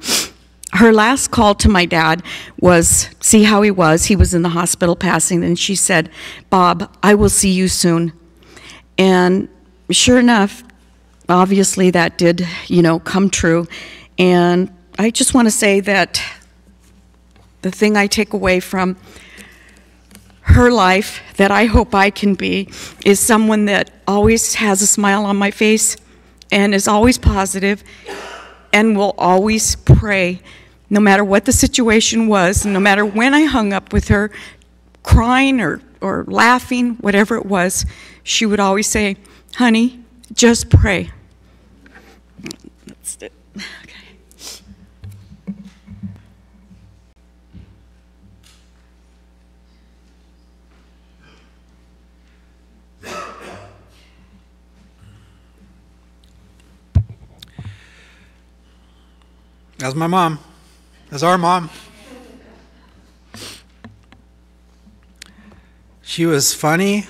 Her last call to my dad was, see how he was. He was in the hospital passing, and she said, "Bob, I will see you soon." And sure enough, obviously that did, come true. And I just want to say that the thing I take away from her life that I hope I can be is someone that always has a smile on my face and is always positive and will always pray, no matter what the situation was, no matter when I hung up with her, crying or laughing, whatever it was, she would always say, "Honey, just pray." That's it. Okay. That's my mom. That's our mom. She was funny.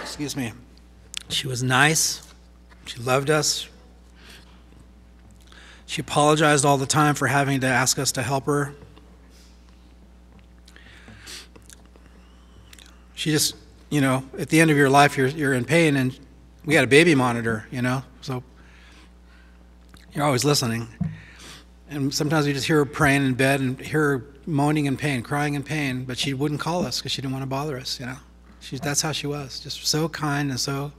Excuse me. She was nice. She loved us. She apologized all the time for having to ask us to help her. She just, at the end of your life, you're in pain, and we had a baby monitor, so you're always listening. And sometimes we just hear her praying in bed and hear her moaning in pain, crying in pain, but she wouldn't call us because she didn't want to bother us, That's how she was, just so kind and so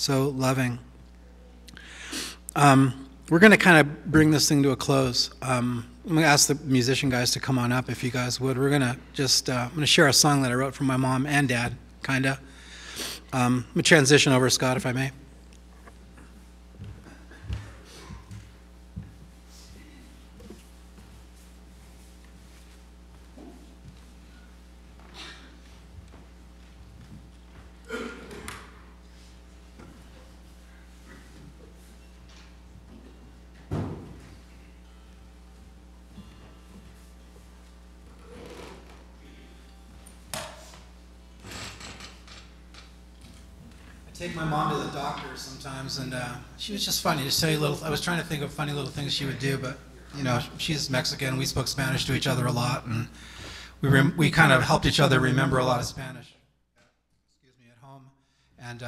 loving. We're going to kind of bring this thing to a close. I'm going to ask the musician guys to come on up, if you guys would. We're going to just, I'm going to share a song that I wrote for my mom and dad, kind of. I'm going to transition over, Scott, if I may. Take my mom to the doctor sometimes, and she was just funny. Just tell you I was trying to think of funny little things she would do, but she's Mexican. We spoke Spanish to each other a lot, and we kind of helped each other remember a lot of Spanish. At home, and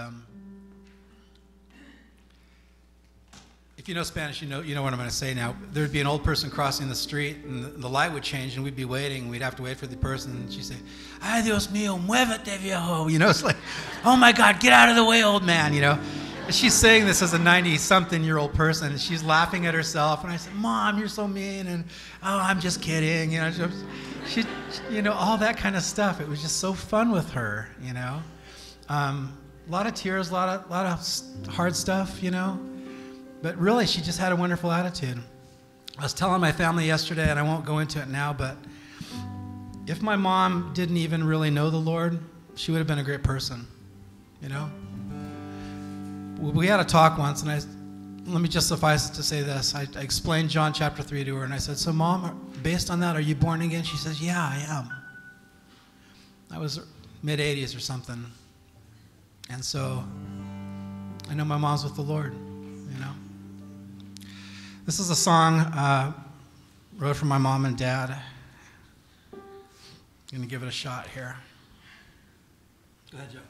If you know Spanish, you know what I'm going to say now. There'd be an old person crossing the street, and the light would change, and we'd be waiting. We'd have to wait for the person, and she'd say, "Ay, Dios mío, muévete, viejo." You know, it's like, "Oh my God, get out of the way, old man." You know, and she's saying this as a 90-something-year-old person, and she's laughing at herself. And I said, "Mom, you're so mean," and "Oh, I'm just kidding." You know, she all that kind of stuff. It was just so fun with her. You know, a lot of tears, a lot of hard stuff. You know. But really, she just had a wonderful attitude. I was telling my family yesterday, and I won't go into it now, but if my mom didn't even really know the Lord, she would have been a great person, you know? We had a talk once, and let me just suffice it to say this. I explained John chapter 3 to her, and I said, "So, Mom, based on that, are you born again?" She says, "Yeah, I am." That was mid-'80s or something. And so I know my mom's with the Lord, you know? This is a song wrote for my mom and dad. I'm going to give it a shot here. Go ahead, Joe.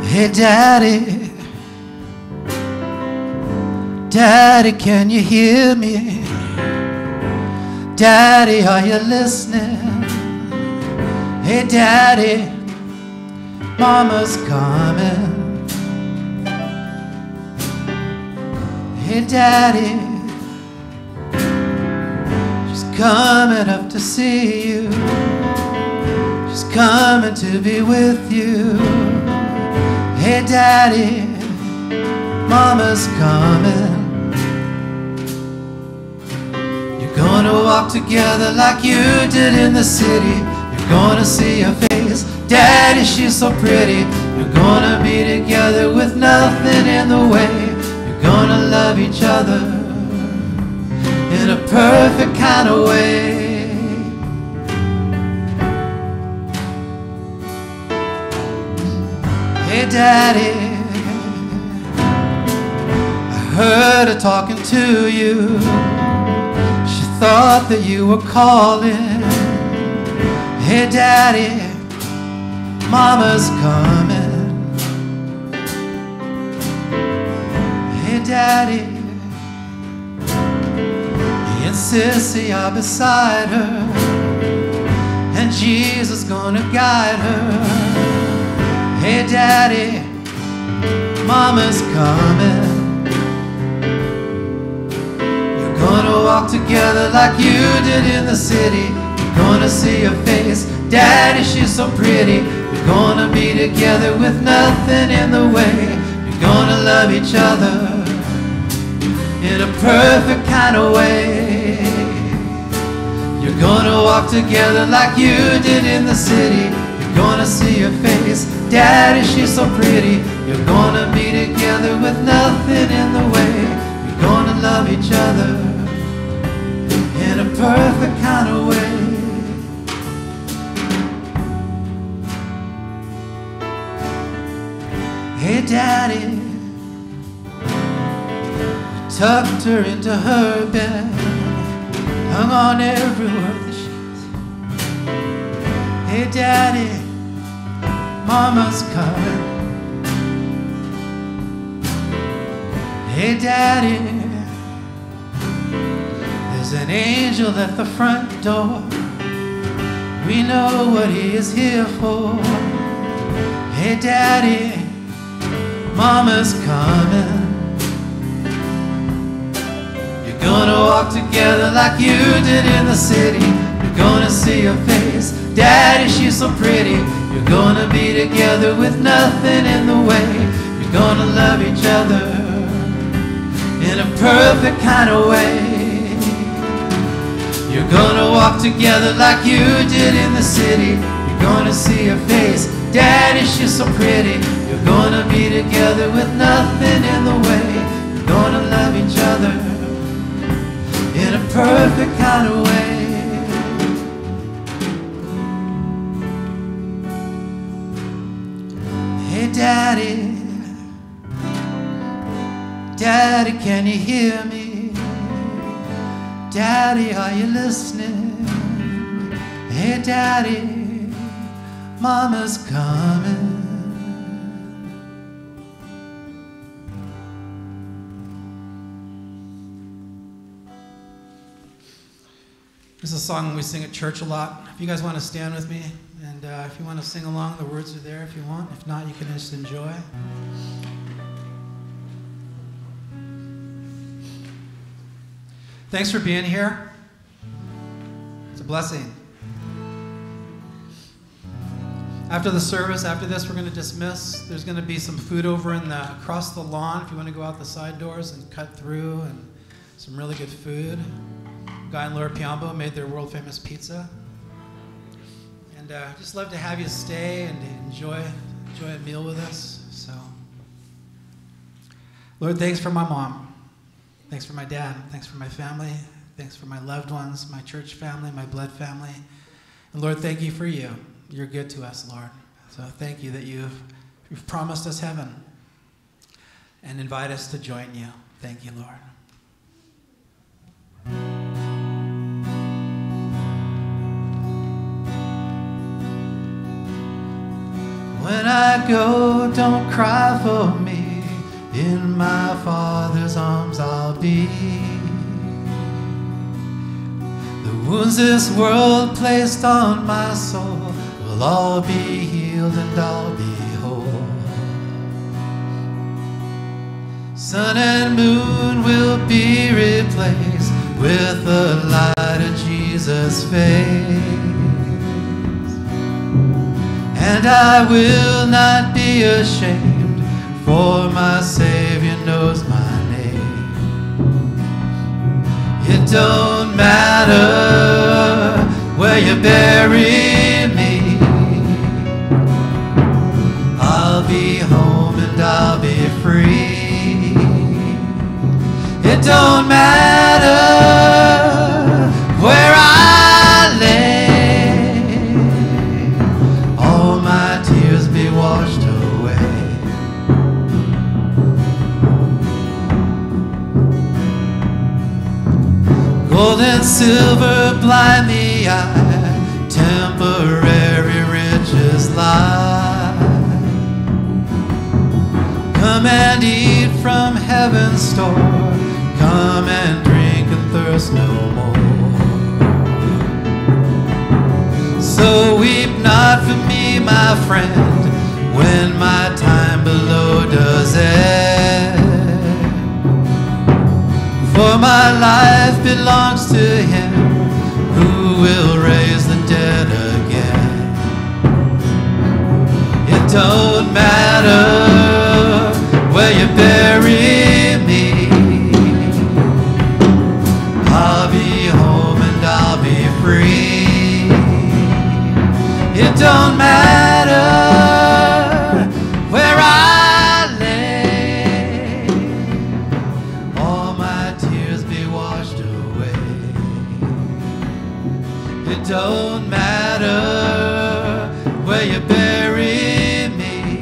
Hey, Daddy. Daddy, can you hear me? Daddy, are you listening? Hey, Daddy, Mama's coming. Hey, Daddy, she's coming up to see you. She's coming to be with you. Hey, Daddy, Mama's coming. Gonna walk together like you did in the city. You're gonna see her face. Daddy, she's so pretty. You're gonna be together with nothing in the way. You're gonna love each other in a perfect kind of way. Hey, Daddy, I heard her talking to you. Thought that you were calling. Hey, Daddy, Mama's coming. Hey, Daddy, he and Sissy are beside her, and Jesus gonna guide her. Hey, Daddy, Mama's coming. Gonna walk together like you did in the city. You're gonna see her face. Daddy, she's so pretty. You're gonna be together with nothing in the way. You're gonna love each other in a perfect kind of way. You're gonna walk together like you did in the city. You're gonna see her face. Daddy, she's so pretty. You're gonna be together with nothing in the way. You're gonna love each other in a perfect kind of way. Hey, Daddy, tucked her into her bed, hung on every word that she said. Hey, Daddy, Mama's coming. Hey, Daddy, there's an angel at the front door. We know what he is here for. Hey, Daddy, Mama's coming. You're gonna walk together like you did in the city. You're gonna see her face. Daddy, she's so pretty. You're gonna be together with nothing in the way. You're gonna love each other in a perfect kind of way. You're gonna walk together like you did in the city. You're gonna see her face. Daddy, she's so pretty. You're gonna be together with nothing in the way. You're gonna love each other in a perfect kind of way. Hey, Daddy, Daddy, can you hear me? Daddy, are you listening? Hey, Daddy, Mama's coming. This is a song we sing at church a lot. If you guys want to stand with me, and if you want to sing along, the words are there if you want. If not, you can just enjoy. Thanks for being here. It's a blessing. After the service, after this, we're going to dismiss. There's going to be some food over across the lawn if you want to go out the side doors and cut through, and some really good food. Guy and Laura Piombo made their world-famous pizza. And just love to have you stay and enjoy a meal with us. So, Lord, thanks for my mom. Thanks for my dad. Thanks for my family. Thanks for my loved ones, my church family, my blood family. And Lord, thank you for you. You're good to us, Lord. So thank you that you've promised us heaven and invite us to join you. Thank you, Lord. When I go, don't cry for me. In my Father's arms I'll be. The wounds this world placed on my soul will all be healed and I'll be whole. Sun and moon will be replaced with the light of Jesus' face. And I will not be ashamed, for my Savior knows my name. It don't matter where you bury me, I'll be home and I'll be free. It don't matter where I lay, washed away. Gold and silver blind the eye, temporary riches lie. Come and eat from heaven's store, come and drink and thirst no more. So weep not for me, my friend, when my time below does end. For my life belongs to Him who will raise the dead again. It don't matter where you bury me, I'll be home and I'll be free. It don't matter where I lay, all my tears be washed away. It don't matter where you bury me,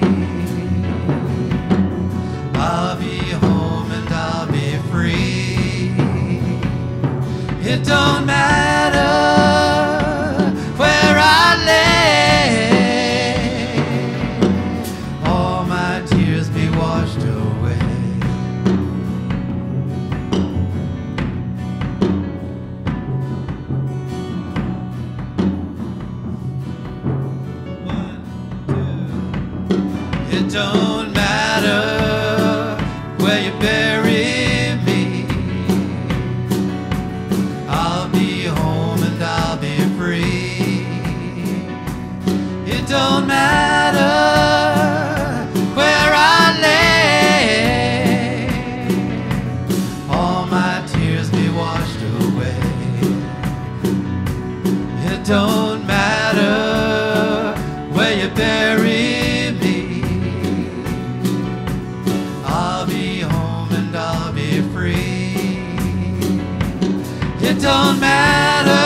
I'll be home and I'll be free. It don't matter where I lay, washed away. One, two. It don't matter where you bury me, I'll be home and I'll be free. It don't matter where I lay, all my tears be washed away. It don't matter where you bury me, I'll be home and I'll be free. It don't matter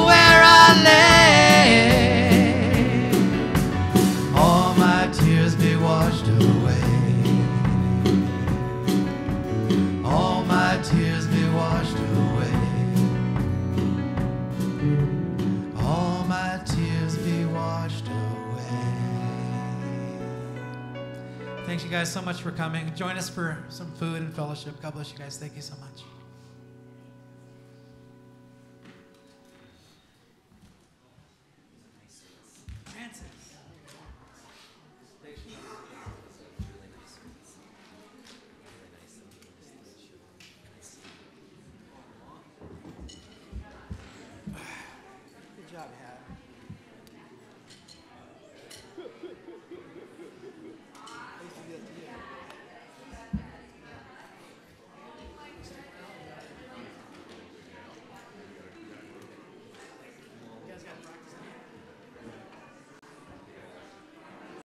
where I lay, all my tears be washed away. tears be washed away. All my tears be washed away. Thanks you guys so much for coming. Join us for some food and fellowship. God bless you guys. Thank you so much.